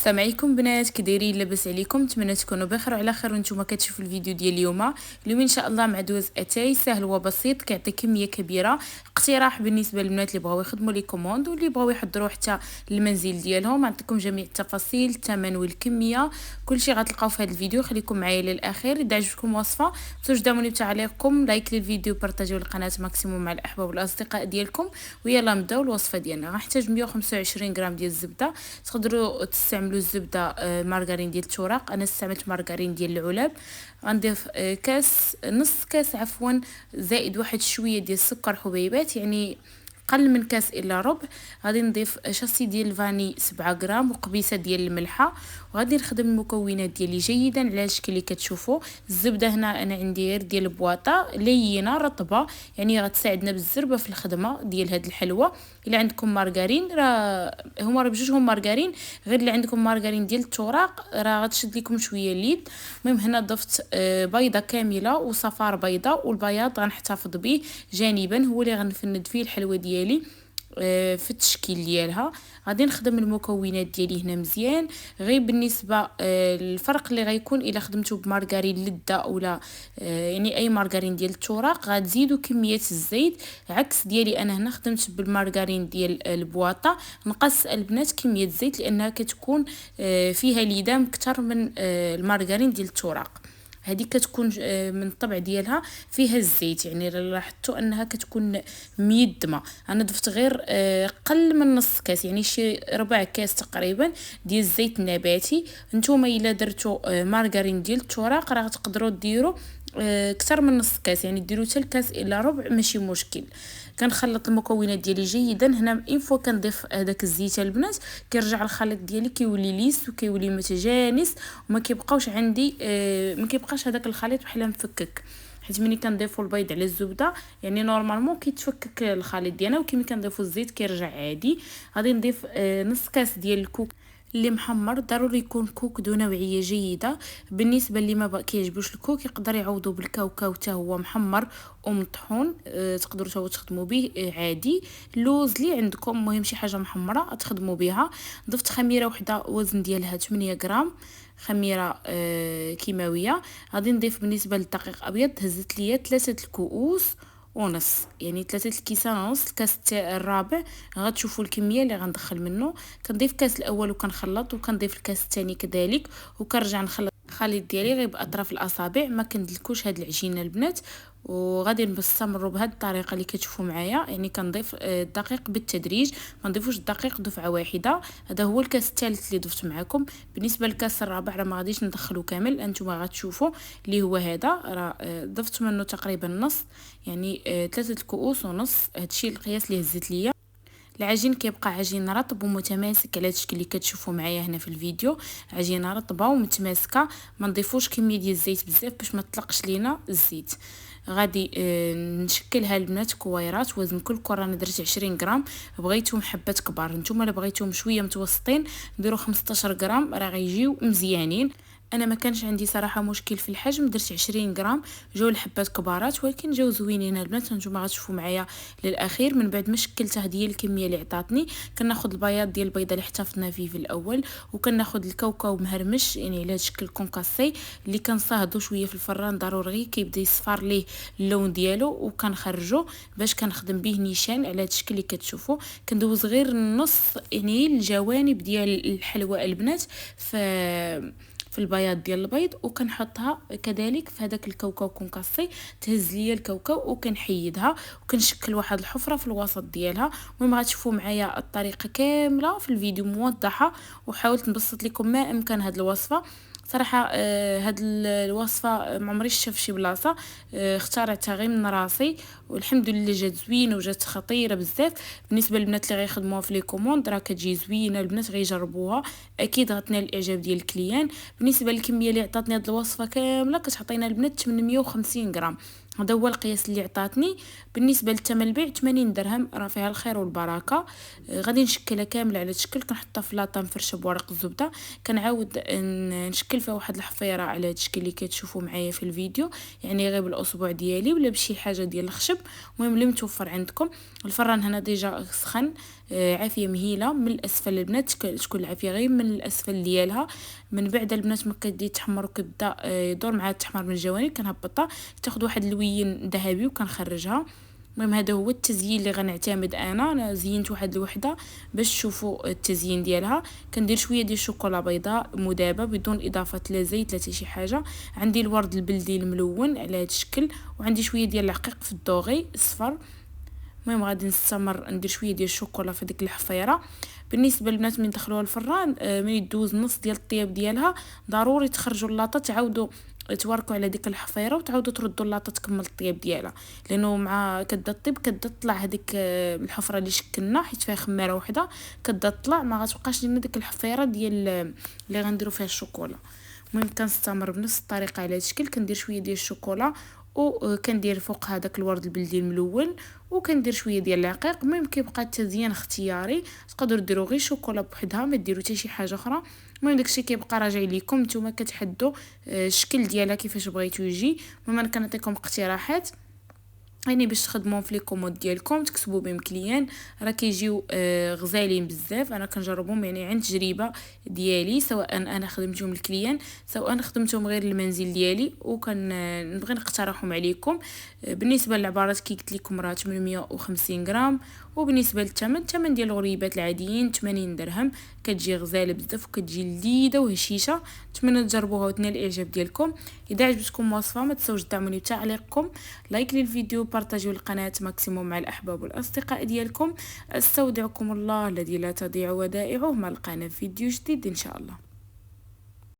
السلام عليكم بنات، كي دايرين؟ لاباس عليكم؟ نتمنى تكونوا بخير وعلى خير وانتم كتشوفوا الفيديو ديال اليوم ان شاء الله مع دوز اتاي سهل وبسيط كيعطي كميه كبيره. اقتراح بالنسبه للبنات اللي بغاو يخدموا لي كوموند واللي بغاو يحضروا حتى المنزل ديالهم. نعطيكم جميع التفاصيل، الثمن والكميه، كلشي غتلقاو في هذا الفيديو. خليكم معايا للاخير. اذا عجبتكم الوصفه متنسوش دعموني بتعليقكم، لايك للفيديو، بارطاجيو القناه ماكسيموم مع الاحباب والاصدقاء ديالكم. ويلا نبداو الوصفه ديالنا. غنحتاج 125 غرام ديال الزبده. تقدروا تستعملوا الزبده مارغرين ديال التوراق، انا استعملت مارغرين ديال العلب. غنضيف كاس، نص كاس عفوا، زائد واحد شويه ديال السكر حبيبات، يعني قل من كاس الا ربع. غادي نضيف شاسي ديال الفاني 7 غرام وقبيصه ديال الملحه. وغادي نخدم المكونات ديالي جيدا على الشكل اللي كتشوفوا. الزبده هنا انا عندي غير ديال البواطه لينه رطبه، يعني غتساعدنا بالزربه في الخدمه ديال هاد الحلوه. الا عندكم مارغرين راه هما بجوجهم مارغرين، غير اللي عندكم مارغرين ديال التوراق راه غتشد لكم شويه اليد. المهم هنا ضفت بيضه كامله وصفار بيضه، والبياض غنحتفظ به جانبا، هو اللي غنفند فيه الحلوه ديالي في التشكيل ديالها. غادي نخدم المكونات ديالي هنا مزيان. غير بالنسبه الفرق اللي غيكون الا خدمتو بمارغرين لده اولا يعني اي مارغرين ديال التوراق، غتزيدوا كميه الزيت. عكس ديالي انا هنا خدمت بالمارغرين ديال البواطه، نقص البنات كميه الزيت لانها كتكون فيها لدام اكثر من المارغرين ديال التوراق. هذه كتكون من الطبع ديالها فيها الزيت، يعني لاحظتوا انها كتكون ميدمه. انا ضفت غير قل من نص كاس، يعني شي ربع كاس تقريبا ديال الزيت النباتي. نتوما الا درتوا مارغرين ديال التوراق راه تقدروا ديروا اكثر من نص كاس، يعني ديروا حتى الكاس الا ربع ماشي مشكل. كنخلط المكونات ديالي جيدا. هنا اين فوا كنضيف هذاك الزيت البنات كيرجع الخليط ديالي كيولي ليس وكيولي متجانس، وما كيبقاوش عندي ما كيبقاش هذاك الخليط بحال مفكك. حيت ملي كنضيفوا البيض على الزبده يعني نورمالمون كيتفكك الخليط ديالنا، وكي كنضيفوا الزيت كيرجع عادي. غادي نضيف نص كاس ديال الكوك اللي محمر. ضروري يكون كوك ذو نوعيه جيده. بالنسبه اللي ما كيعجبوش الكوك يقدر يعوضوا بالكاوكاو حتى هو محمر ومطحون، تقدروا حتى تخدموا به عادي. اللوز اللي عندكم، المهم شي حاجه محمره تخدموا بها. ضفت خميره وحده وزن ديالها 8 غرام، خميره كيماويه. غادي نضيف بالنسبه للدقيق ابيض هزت ليا 3 الكؤوس ونص، يعني 3 الكيسان ونص. الكاس الرابع غتشوفوا الكميه اللي غندخل منه. كنضيف الكاس الاول وكنخلط، وكنضيف الكاس الثاني كذلك، وكنرجع نخلط الخليط ديالي غير باطراف الاصابع، ما كندلكوش هاد العجينه البنات. وغادي نستمروا بهذه الطريقه اللي كتشوفوا معايا، يعني كنضيف الدقيق بالتدريج، ما نضيفوش الدقيق دفعه واحده. هذا هو الكاس الثالث اللي ضفت معكم. بالنسبه للكاس الرابع راه ما غاديش ندخلو كامل، انتم غتشوفوا اللي هو هذا راه ضفت منه تقريبا نص، يعني 3 الكؤوس ونص. هادشي القياس اللي هزت ليا. العجين كيبقى عجين رطب ومتماسك على الشكل اللي كتشوفوا معايا هنا في الفيديو. عجينه رطبه ومتماسكه، ما نضيفوش كميه ديال الزيت بزاف باش ما تطلقش لينا الزيت. غادي نشكلها البنات كويرات. وزن كل كره انا درت 20 غرام. بغيتهم حبات كبار، نتوما الا بغيتهم شويه متوسطين ديروا 15 غرام راه غيجيو مزيانين. انا ما كانش عندي صراحه مشكل في الحجم، درت 20 غرام، جاو الحبات كبارات ولكن جاو زوينين البنات. نتوما غتشوفوا معايا للاخير. من بعد ما شكلت هذه الكميه اللي عطاتني، كناخذ البياض ديال البيضه اللي احتفظنا فيه في الاول، وكناخذ الكاوكاو مهرمش يعني على شكل كونكاسي اللي كنصاهدو شويه في الفران ضروري كيبدا يصفر ليه اللون ديالو، وكنخرجو باش كنخدم به نيشان على هذا الشكل اللي كتشوفوا. كندوز غير النص يعني الجوانب ديال الحلوى البنات في البياض ديال البيض، وكنحطها كذلك في هذاك الكاوكاو كونكاسي. تهز ليا الكاوكاو وكنحيدها وكنشكل واحد الحفره في الوسط ديالها. المهم غتشوفوا معايا الطريقه كامله في الفيديو موضحه، وحاولت نبسط لكم ما امكن هذه الوصفه. صراحه هاد الوصفه ما عمري شفت شي بلاصه، اخترعتها غير من راسي، والحمد لله جات زوينه وجات خطيره بزاف. بالنسبه للبنات اللي غيخدموها في لي كوموند راه كتجي زوينه، البنات غيجربوها اكيد غتنال الاعجاب ديال الكليان. بالنسبه للكميه اللي عطاتني هاد الوصفه كامله كتعطينا البنات 850 غرام، هذا هو القياس اللي عطاتني. بالنسبه للثمن البيع 80 درهم، راه فيها الخير والبركه. غادي نشكلها كامله على الشكل. كنحطها في لاطه مفرشه بورق الزبده، كنعاود نشكل فيها واحد الحفيره على هذا الشكل اللي كتشوفوا معايا في الفيديو، يعني غير بالاصبع ديالي ولا بشي حاجه ديال الخشب، المهم اللي متوفر عندكم. الفران هنا ديجا سخن، عافيه مهيله من الاسفل البنات، تكون العافيه غير من الاسفل ديالها. من بعد البنات ما كتبدا تحمر وكيبدا يدور مع التحمر من الجوانب كنهبطها، تاخذ واحد اللوين ذهبي وكنخرجها. المهم هذا هو التزيين اللي غنعتمد انا زينت واحد الوحده باش تشوفوا التزيين ديالها. كندير شويه ديال الشوكولا بيضاء مذابه بدون اضافه لا زيت لا حتى شي حاجه. عندي الورد البلدي الملون على هذا الشكل، وعندي شويه ديال العقيق في الدوغي الصفر. المهم غادي نستمر ندير شويه ديال الشوكولا في ديك الحفيره. بالنسبه للبنات من دخلوها الفران من يدوز نص ديال الطياب ديالها ضروري تخرجوا اللاطه، تعاودوا توركوا على ديك الحفيره وتعاودوا تردوا اللاطه تكمل الطياب ديالها، لانه مع كدا طيب كدا تطلع هذيك الحفره اللي شكلنا حيت فيها خماره وحده كدا تطلع، ما غتبقاش لنا ديك الحفيره ديال اللي غنديروا فيها الشوكولا. المهم كنستمر بنفس الطريقه على هذا الشكل، كندير شويه ديال الشوكولا وكندير فوق هذاك الورد البلدي الملون وكندير شويه ديال العقيق. المهم كيبقى التزيين اختياري، تقدروا ديروا غير شوكولا بوحدها ما ديروا حتى شي حاجه اخرى. المهم داكشي كيبقى راجع ليكم نتوما كتحدوا الشكل ديالها كيفاش بغيتو يجي. المهم انا كنعطيكم اقتراحات يعني باش تخدموهم في لي كومود ديالكم تكسبوا بهم كليان، راه كيجيو غزالين بزاف. انا كنجربهم يعني عن تجربه ديالي، سواء انا خدمتهم الكليان سواء خدمتهم غير المنزل ديالي، وكنبغي نقترحهم عليكم. بالنسبه للعبارات كي قلت لكم راه 850 غرام، وبالنسبه الثمن ديال الغريبات العاديين 80 درهم. كتجي غزاله بزاف وكتجي لذيذه وهشيشه. نتمنى تجربوها وتنال الاعجاب ديالكم. اذا عجبتكم الوصفه ما تنساوش تدعموني بتعليقكم، لايك للفيديو، بارطاجيو القناه ماكسيموم مع الاحباب والاصدقاء ديالكم. استودعكم الله الذي لا تضيع ودائعه، ما لقانا في فيديو جديد ان شاء الله.